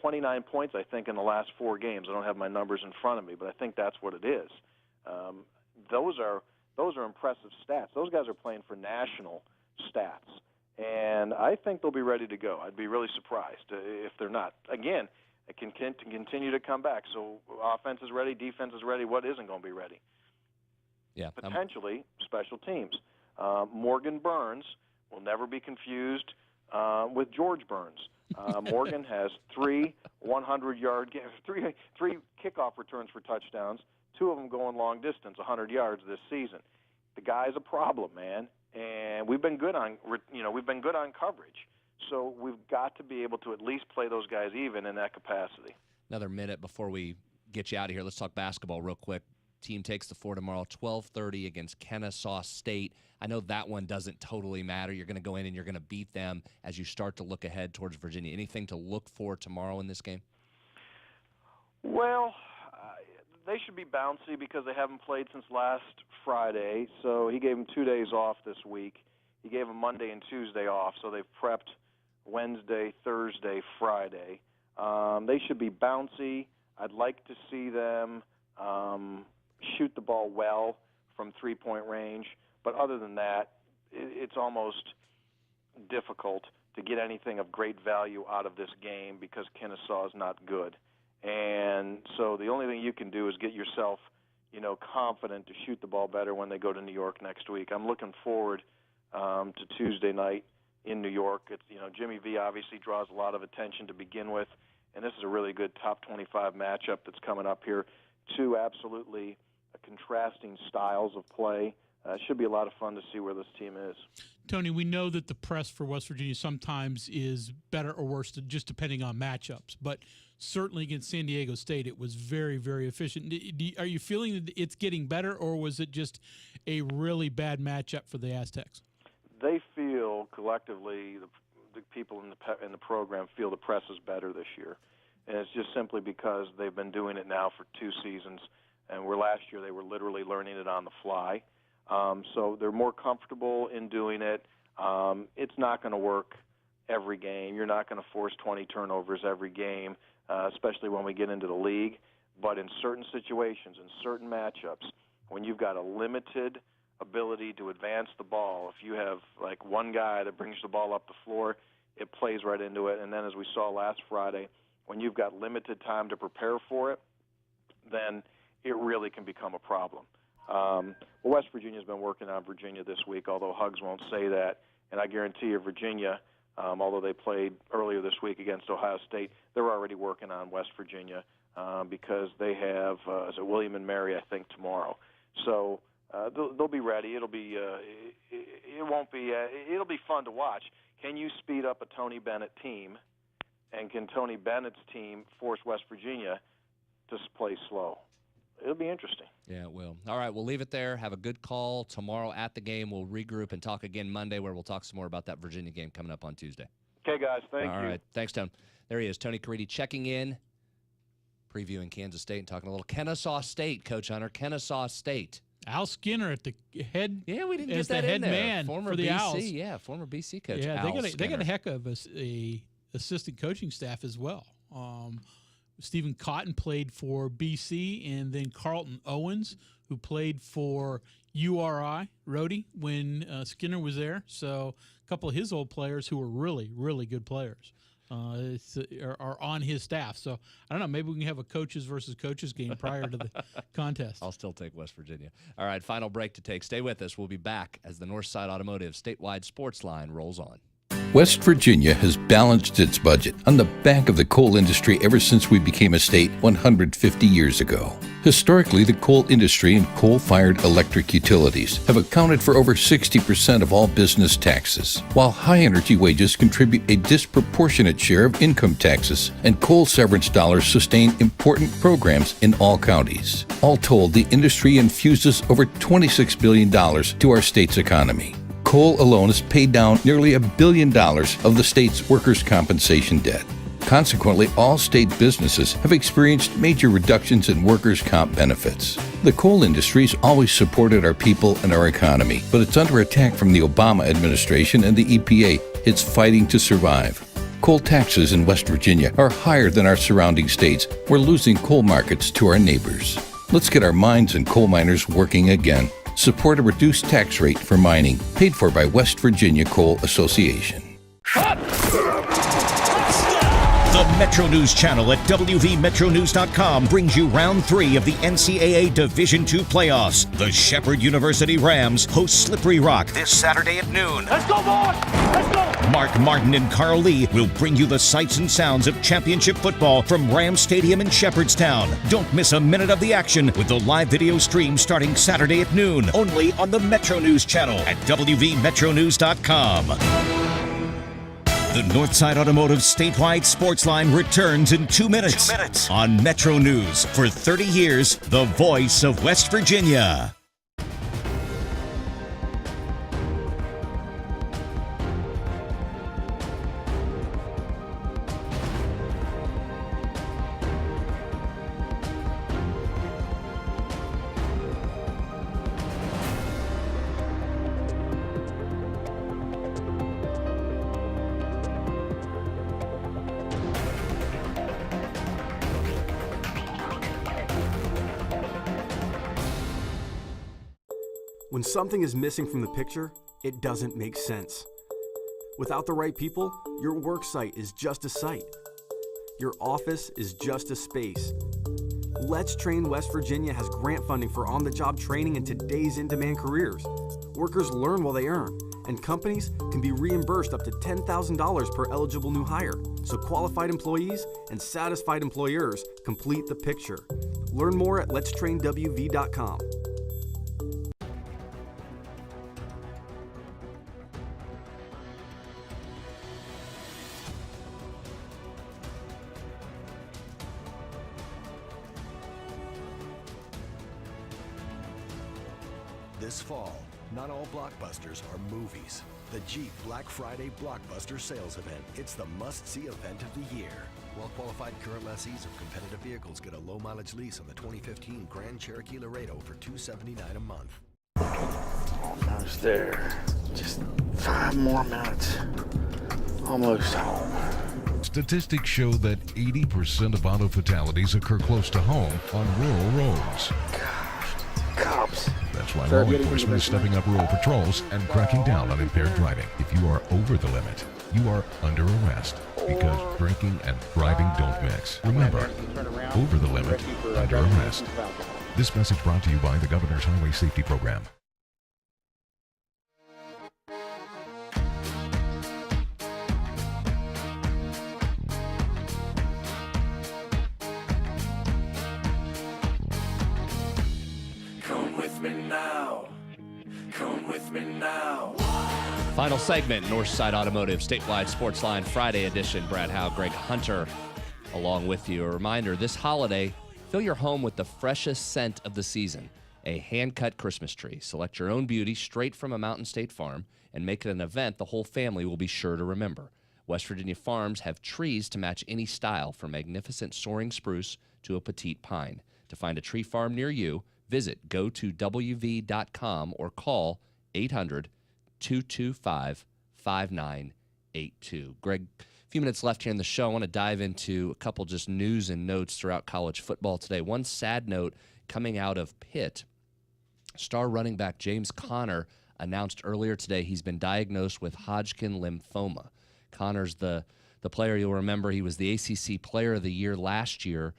S14: 29 points, I think, in the last 4 games. I don't have my numbers in front of me, but I think that's what it is. Those are impressive stats. Those guys are playing for national stats, and I think they'll be ready to go. I'd be really surprised if they're not. Again, it can continue to come back. So offense is ready, defense is ready. What isn't going to be ready?
S4: Yeah,
S14: potentially special teams. Morgan Burns will never be confused with George Burns. Morgan has 3 100-yard games, 3 kickoff returns for touchdowns, 2 of them going long distance, 100 yards this season. The guy's a problem, man, and we've been good on coverage. So we've got to be able to at least play those guys even in that capacity.
S4: Another minute before we get you out of here. Let's talk basketball real quick. Team takes the floor tomorrow, 12:30 against Kennesaw State. I know that one doesn't totally matter. You're going to go in and you're going to beat them as you start to look ahead towards Virginia. Anything to look for tomorrow in this game?
S14: Well, they should be bouncy because they haven't played since last Friday. So he gave them 2 days off this week. He gave them Monday and Tuesday off, so they've prepped Wednesday, Thursday, Friday. They should be bouncy. I'd like to see them shoot the ball well from three-point range. But other than that, it's almost difficult to get anything of great value out of this game because Kennesaw is not good. And so the only thing you can do is get yourself, confident to shoot the ball better when they go to New York next week. I'm looking forward to Tuesday night in New York. It's, Jimmy V obviously draws a lot of attention to begin with, and this is a really good top 25 matchup that's coming up here. Two absolutely contrasting styles of play. It should be a lot of fun to see where this team is.
S5: Tony, we know that the press for West Virginia sometimes is better or worse, just depending on matchups. But certainly against San Diego State, it was very, very efficient. Are you feeling that it's getting better, or was it just a really bad matchup for the Aztecs?
S14: They feel collectively, the people in the program feel the press is better this year. And it's just simply because they've been doing it now for 2 seasons. And where last year they were literally learning it on the fly. So they're more comfortable in doing it. It's not going to work every game. You're not going to force 20 turnovers every game, especially when we get into the league. But in certain situations, in certain matchups, when you've got a limited ability to advance the ball, if you have like one guy that brings the ball up the floor, it plays right into it. And then as we saw last Friday, when you've got limited time to prepare for it, then it really can become a problem. West Virginia's been working on Virginia this week, although Hugs won't say that. And I guarantee you Virginia, although they played earlier this week against Ohio State, they're already working on West Virginia because they have, William and Mary, I think, tomorrow. So they'll be ready. It'll be it'll be fun to watch. Can you speed up a Tony Bennett team, and can Tony Bennett's team force West Virginia to play slow? It'll be interesting.
S4: Yeah, it will. All right, we'll leave it there. Have a good call tomorrow at the game. We'll regroup and talk again Monday, where we'll talk some more about that Virginia game coming up on Tuesday.
S14: Okay, guys. Thank you.
S4: All right. Thanks, Tone. There he is, Tony Caridi, checking in, previewing Kansas State and talking a little Kennesaw State, Coach Hunter. Kennesaw State.
S5: Al Skinner at the head.
S4: Yeah, we didn't
S5: as
S4: get that
S5: the head
S4: in there.
S5: man
S4: Former
S5: for the
S4: BC,
S5: Owls.
S4: yeah, former BC coach.
S5: Yeah,
S4: Al
S5: they got a heck of a assistant coaching staff as well. Stephen Cotton played for BC, and then Carlton Owens, who played for URI, Rhodey, when Skinner was there. So a couple of his old players who were really, really good players are on his staff. So I don't know, maybe we can have a coaches versus coaches game prior to the contest.
S4: I'll still take West Virginia. All right, final break to take. Stay with us. We'll be back as the Northside Automotive Statewide Sportsline rolls on.
S15: West Virginia has balanced its budget on the back of the coal industry ever since we became a state 150 years ago. Historically, the coal industry and coal-fired electric utilities have accounted for over 60% of all business taxes, while high-energy wages contribute a disproportionate share of income taxes, and coal severance dollars sustain important programs in all counties. All told, the industry infuses over $26 billion to our state's economy. Coal alone has paid down nearly $1 billion of the state's workers' compensation debt. Consequently, all state businesses have experienced major reductions in workers' comp benefits. The coal industry has always supported our people and our economy, but it's under attack from the Obama administration and the EPA. It's fighting to survive. Coal taxes in West Virginia are higher than our surrounding states. We're losing coal markets to our neighbors. Let's get our mines and coal miners working again. Support a reduced tax rate for mining, paid for by West Virginia Coal Association.
S2: The Metro News channel at WVMetroNews.com brings you round 3 of the NCAA Division II playoffs. The Shepherd University Rams host Slippery Rock this Saturday at noon.
S1: Let's go, boys! Let's go!
S2: Mark Martin and Carl Lee will bring you the sights and sounds of championship football from Rams Stadium in Shepherdstown. Don't miss a minute of the action with the live video stream starting Saturday at noon, only on the Metro News channel at WVMetroNews.com. The Northside Automotive Statewide Sportsline returns in 2 minutes. On Metro News. For 30 years, the voice of West Virginia.
S9: When something is missing from the picture, it doesn't make sense. Without the right people, your work site is just a site. Your office is just a space. Let's Train West Virginia has grant funding for on-the-job training in today's in-demand careers. Workers learn while they earn, and companies can be reimbursed up to $10,000 per eligible new hire. So qualified employees and satisfied employers complete the picture. Learn more at letstrainwv.com.
S12: This fall, not all blockbusters are movies. The Jeep Black Friday Blockbuster Sales Event. It's the must-see event of the year. Well-qualified current lessees of competitive vehicles get a low-mileage lease on the 2015 Grand Cherokee Laredo for $279 a month.
S10: Almost there. Just 5 more minutes. Almost home.
S11: Statistics show that 80% of auto fatalities occur close to home on rural roads.
S10: Cops.
S11: That's why law enforcement is stepping up rural patrols and cracking down on impaired driving. If you are over the limit, you are under arrest because drinking and driving don't mix. Remember, over the limit, under arrest. This message brought to you by the Governor's Highway Safety Program.
S4: Final segment, Northside Automotive, Statewide Sportsline, Friday edition. Brad Howe, Greg Hunter, along with you. A reminder, this holiday, fill your home with the freshest scent of the season, a hand-cut Christmas tree. Select your own beauty straight from a Mountain State farm and make it an event the whole family will be sure to remember. West Virginia farms have trees to match any style, from magnificent soaring spruce to a petite pine. To find a tree farm near you, visit gotowv.com or call 800-225-5982. Greg, a few minutes left here in the show. I want to dive into a couple just news and notes throughout college football today. One sad note coming out of Pitt. Star running back James Conner announced earlier today he's been diagnosed with Hodgkin lymphoma. Conner's the player you'll remember. He was the ACC Player of the Year last year,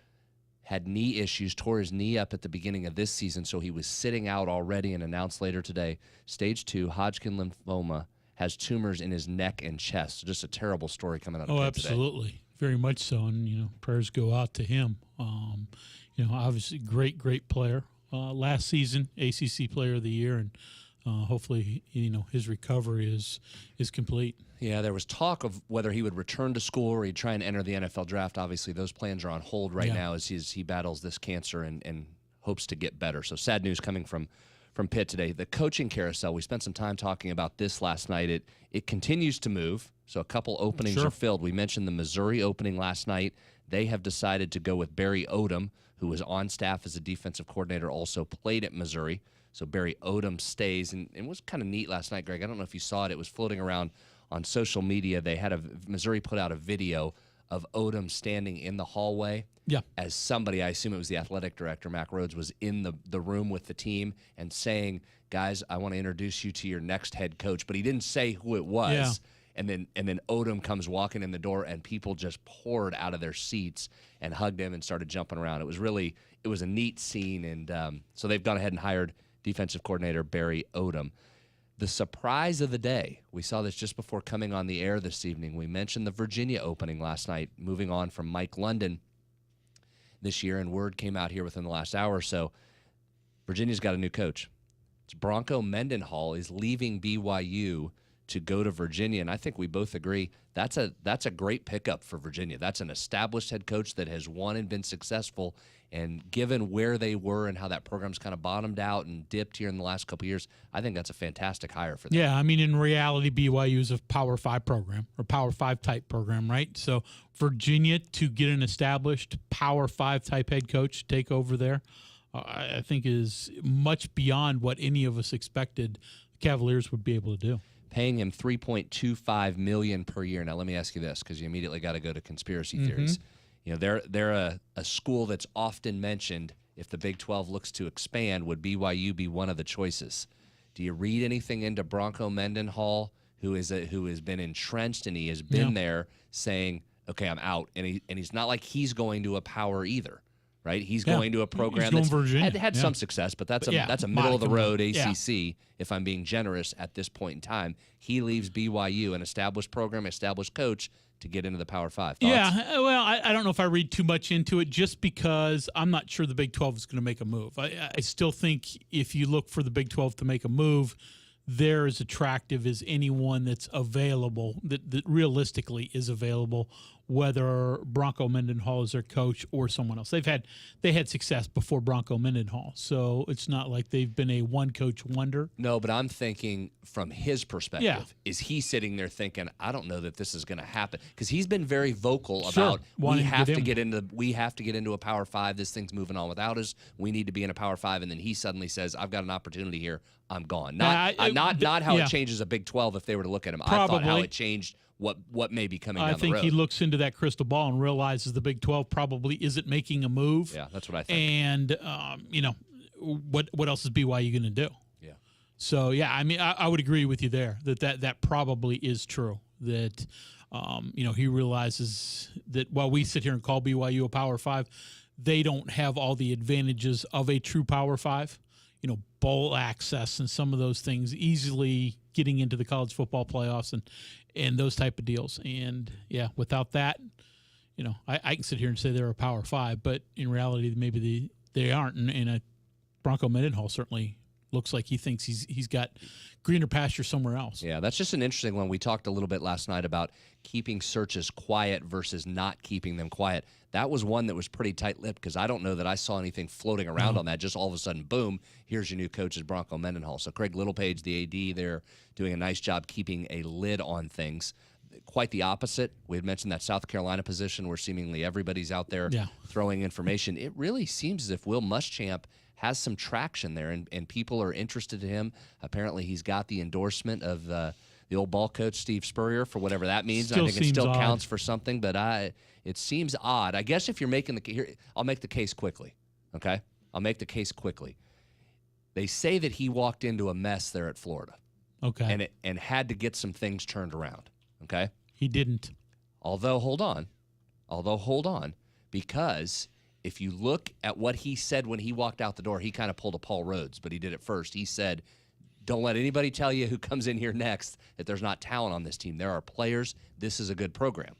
S4: had knee issues, tore his knee up at the beginning of this season, so he was sitting out already, and announced later today, stage 2 Hodgkin lymphoma, has tumors in his neck and chest. So just a terrible story coming out of Pitt today.
S5: Absolutely. Very much so, and, prayers go out to him. Obviously great player. Last season, ACC Player of the Year, and hopefully, his recovery is complete.
S4: Yeah, there was talk of whether he would return to school or he'd try and enter the NFL draft. Obviously, those plans are on hold right now as he battles this cancer and hopes to get better. So sad news coming from Pitt today. The coaching carousel, we spent some time talking about this last night. It continues to move, so a couple openings are filled. We mentioned the Missouri opening last night. They have decided to go with Barry Odom, who was on staff as a defensive coordinator, also played at Missouri. So Barry Odom stays, and it was kind of neat last night, Greg. I don't know if you saw it. It was floating around on social media. They had Missouri put out a video of Odom standing in the hallway.
S5: Yeah.
S4: As somebody, I assume it was the athletic director, Mac Rhodes, was in the room with the team and saying, guys, I want to introduce you to your next head coach. But he didn't say who it was.
S5: Yeah.
S4: And then Odom comes walking in the door, and people just poured out of their seats and hugged him and started jumping around. It was a neat scene, and so they've gone ahead and hired defensive coordinator Barry Odom. The surprise of the day, we saw this just before coming on the air this evening. We mentioned the Virginia opening last night, moving on from Mike London this year, and word came out here within the last hour or so. Virginia's got a new coach. It's Bronco Mendenhall is leaving BYU to go to Virginia, and I think we both agree that's a great pickup for Virginia. That's an established head coach that has won and been successful, and given where they were and how that program's kind of bottomed out and dipped here in the last couple of years, I think that's a fantastic hire for them.
S5: Yeah, I mean, in reality, BYU is a Power 5 program or Power 5 type program, right? So Virginia, to get an established Power 5 type head coach to take over there, I think is much beyond what any of us expected the Cavaliers would be able to do.
S4: Paying him $3.25 million per year. Now, let me ask you this, because you immediately got to go to conspiracy theories. They're a school that's often mentioned. If the Big 12 looks to expand, would BYU be one of the choices? Do you read anything into Bronco Mendenhall, who has been entrenched, and he has been there saying, "Okay, I'm out." And he's not like he's going to a power either, right? He's going to a program that's had some success, but that's a middle of the road ACC. If I'm being generous at this point in time, he leaves BYU, an established program, established coach, to get into the Power 5. Thoughts?
S5: Yeah, well, I don't know if I read too much into it, just because I'm not sure the Big 12 is going to make a move. I still think if you look for the Big 12 to make a move, they're as attractive as anyone that's available, that realistically is available, whether Bronco Mendenhall is their coach or someone else. They had success before Bronco Mendenhall, so it's not like they've been a one-coach wonder.
S4: No, but I'm thinking from his perspective. Is he sitting there thinking, I don't know that this is going to happen? Because he's been very vocal about we have to get into a Power 5. This thing's moving on without us. We need to be in a Power 5. And then he suddenly says, I've got an opportunity here. I'm gone. Not how it changes a Big 12 if they were to look at him.
S5: Probably.
S4: I thought how it changed what may be coming down the road.
S5: I think he looks into that crystal ball and realizes the Big 12 probably isn't making a move.
S4: Yeah, that's what I think.
S5: And, what else is BYU going to do?
S4: Yeah.
S5: So, yeah, I mean, I would agree with you there that probably is true. That, he realizes that while we sit here and call BYU a Power 5, they don't have all the advantages of a true Power 5. Bowl access and some of those things, easily getting into the college football playoffs and those type of deals. And, yeah, without that, I can sit here and say they're a Power 5, but in reality, maybe they aren't. And Bronco Mendenhall certainly looks like he thinks he's got greener pasture somewhere else.
S4: Yeah, that's just an interesting one. We talked a little bit last night about keeping searches quiet versus not keeping them quiet. That was one that was pretty tight-lipped, because I don't know that I saw anything floating around on that. Just all of a sudden, boom, here's your new coach is Bronco Mendenhall. So Craig Littlepage, the AD, they're doing a nice job keeping a lid on things. Quite the opposite. We had mentioned that South Carolina position where seemingly everybody's out there throwing information. It really seems as if Will Muschamp has some traction there, and people are interested in him. Apparently, he's got the endorsement of the old ball coach, Steve Spurrier, for whatever that means. I think it still counts for something, but it seems odd. I guess if you're making I'll make the case quickly, okay? I'll make the case quickly. They say that he walked into a mess there at Florida,
S5: okay,
S4: and had to get some things turned around, okay?
S5: He didn't.
S4: Although, hold on, because if you look at what he said when he walked out the door, he kind of pulled a Paul Rhodes, but he did it first. He said, don't let anybody tell you who comes in here next that there's not talent on this team. There are players. This is a good program.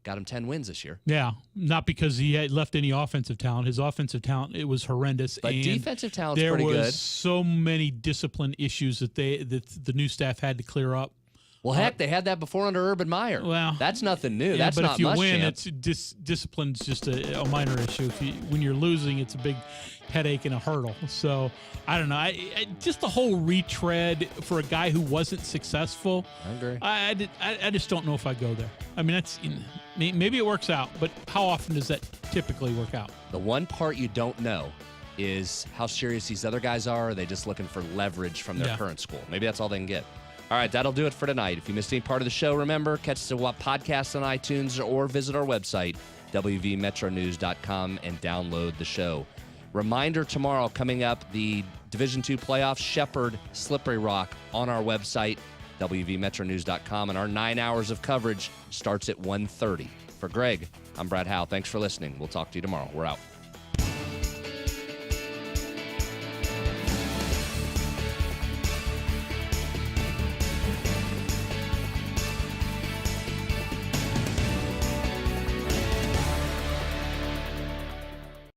S4: Got him 10 wins this year.
S5: Yeah, not because he had left any offensive talent. His offensive talent, it was horrendous.
S4: But
S5: and
S4: defensive talent's pretty good.
S5: There was so many discipline issues that the new staff had to clear up.
S4: Well, heck, they had that before under Urban Meyer.
S5: Well,
S4: that's nothing new.
S5: Yeah,
S4: that's
S5: but
S4: not
S5: if you
S4: Muschamp.
S5: win, it's discipline's just a minor issue. When you're losing, it's a big headache and a hurdle. So I don't know. I just the whole retread for a guy who wasn't successful.
S4: I agree.
S5: I just don't know if I go there. I mean, maybe it works out, but how often does that typically work out?
S4: The one part you don't know is how serious these other guys are. Are they just looking for leverage from their current school? Maybe that's all they can get. All right, that'll do it for tonight. If you missed any part of the show, remember, catch the podcast on iTunes or visit our website, wvmetronews.com, and download the show. Reminder tomorrow, coming up, the Division II playoffs, Shepherd, Slippery Rock, on our website, wvmetronews.com, and our 9 hours of coverage starts at 1:30. For Greg, I'm Brad Howe. Thanks for listening. We'll talk to you tomorrow. We're out.